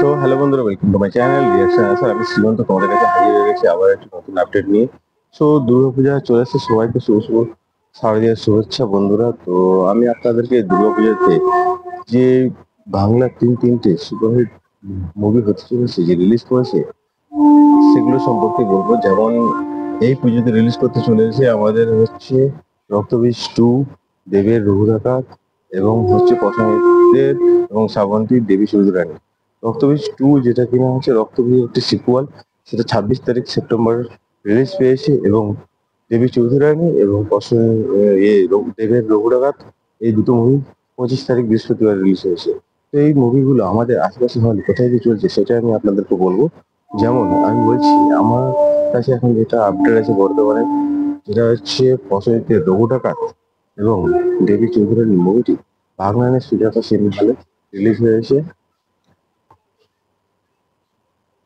So hello বন্ধুরা, welcome to my channel reaction answer. আমি শ্রীমন্ত তোমাদের কাছে হাজির হয়ে গেছি আবার একটা নতুন আপডেট নিয়ে। সো দুর্গাপূজা চলে আসছে, সবাইকে শুভ শুভ শারদীয়ার শুভেচ্ছা বন্ধুরা। তো আমি আপনাদেরকে দুর্গাপূজাতে যে বাংলা তিনটে সুপারহিট মুভি হতে চলেছে, যে রিলিজ করেছে, সেগুলো সম্পর্কে বলবো। যেমন এই পুজোতে রিলিজ করতে চলেছে আমাদের হচ্ছে রক্তবীজ 2, দেবের রঘুরাকার, এবং হচ্ছে প্রসেনজিতের এবং শ্রাবন্তীর দেবী চৌধুরানী। রক্তবীজ 2 যেটা কিনা হচ্ছে রক্তবীজের একটি সিকুয়াল, সেটা 26 তারিখ সেপ্টেম্বর রিলিজ পেয়েছে। এবং দেবী চৌধুরানী এবং দেবের রঘুরাঘাত, এই দুটো মুভি 25 তারিখ বৃহস্পতিবার রিলিজ হয়েছে। তো এই মুভিগুলো আমাদের আশেপাশে হলে কোথায় দিয়ে চলছে সেটা আমি আপনাদেরকে বলবো। যেমন আমি বলছি, আমার কাছে এখন যেটা আপডেট আছে বর্তমানে, যেটা হচ্ছে প্রসেনজিতের রঘু ডাকাত এবং দেবী চৌধুরানী মুভিটি বাগনানের সুজাতা সিনেমা হলে রিলিজ হয়েছে।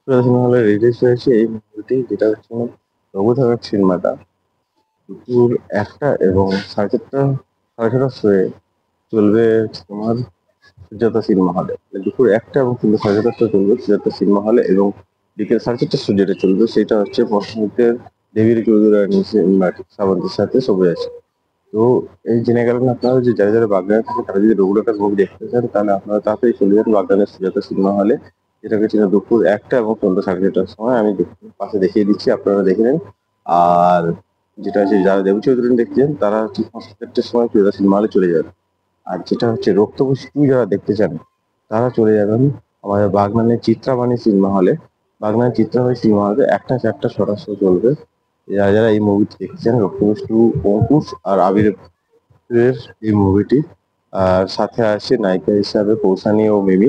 সুজাতা হলে রিলিজ হয়েছে এই মুভিটি, যেটা হচ্ছে রঘু ডাকাত সিনেমাটা দুপুর 1টা এবং 4:30, 4:30 চলবে তোমার সুজাতা সিনেমা হলে। দুপুর 1টা এবং 4:30 চলবে সুজাতা সিনেমা হলে, এবং বিকেল 4:30 যেটা চলবে সেটা হচ্ছে প্রসেনজিতের দেবীর চৌধুরানী শ্রাবন্তীর সাথে সবুজ আছে। তো এই জেনে গেলেন আপনারা যে যারা যারা বাগনানে থাকে তারা যদি রঘুরাকার মুভি দেখতে চান, তাহলে আপনারা তাড়াতাড়ি চলে যান বাগনানের সুজাতা সিনেমা হলে, যেটাকে ছিল দুপুর 1টা এবং 4:30টার সময়। আমি পাশে দেখিয়ে দিচ্ছি, আপনারা দেখে নেন। আর যেটা হচ্ছে যারা দেবী চৌধুরানী দেখছেন তারা হচ্ছে 5:30টার সময় সুজাতা সিনেমা হলে চলে যাবেন। আর যেটা হচ্ছে রক্তবীজ 2 যারা দেখতে চান তারা চলে যাবেন আমাদের বাগনানের চিত্রাবাণী সিনেমা হলে। বাগনানের চিত্রাবাণী সিনেমা হলে 1টা 4টা ছটার শো চলবে। যারা যারা এই মুভিটি দেখছেন, রক্তবীজ 2, অঙ্কুশ আর আবিরের এই মুভিটি। আর সাথে আছে নায়িকা হিসাবে কৌশানী ও মিমি।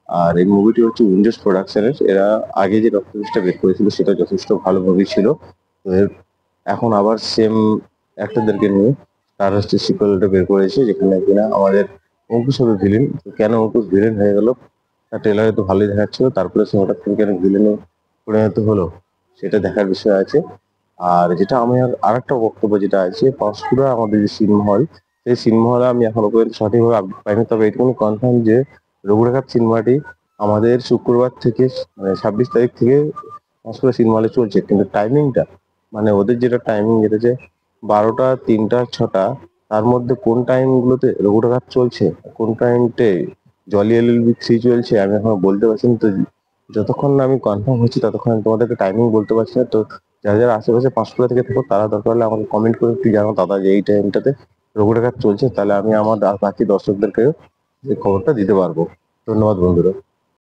আর এই মুভিটি হচ্ছে উইন্ডোজ প্রোডাকশনের। এরা আগে যে রক্তবীজটা বের করেছিল সেটা যথেষ্ট ভালো মুভি ছিল। তো এখন আবার সেম অ্যাক্টরদেরকে নিয়ে তার হচ্ছে সিকুয়েলটা বের করেছে, যেখানে কিনা আমাদের অঙ্কুশ হবে ভিলেন। তো কেন অঙ্কুশ ভিলেন হয়ে গেল, তার ট্রেলারে তো ভালোই দেখাচ্ছিল, তারপরে সে হঠাৎ করে কেন ভিলেনে পরিণত হলো সেটা দেখার বিষয় আছে। আর যেটা আমার আরেকটা বক্তব্য যেটা আছে, পাঁশকুড়া আমাদের যে সিনেমা হল, সেই সিনেমা হলে আমি এখনো পর্যন্ত সঠিকভাবে আপডেট পাইনি, তবে এটুকুনি কনফার্ম যে রঘুরাঘাত সিনেমাটি আমাদের শুক্রবার থেকে, মানে 26 তারিখ থেকে পাঁশকুড়া সিনেমা হলে চলছে। কিন্তু টাইমিংটা, মানে ওদের যেটা টাইমিং, যেটা যে 12টা, 3টা, 6টা, তার মধ্যে কোন টাইমগুলোতে রঘুরাঘাত চলছে, কোন টাইমতে জলি এলএলবি 3 চলছে, আমি এখনো বলতে পারছি না। তো যতক্ষণ না আমি কনফার্ম হচ্ছি ততক্ষণ আমি তোমাদেরকে টাইমিং বলতে পারছি না। তো যারা যারা আশেপাশে পাঁশকুড়া থেকে থাকো তারা দরকার হলে আমাকে কমেন্ট করে একটু জানো দাদা যে এই টাইমটাতে রঘুরাঘাত চলছে, তাহলে আমি আমার বাকি দর্শকদেরকে এই খবরটা দিতে পারবো। ধন্যবাদ বন্ধুরা।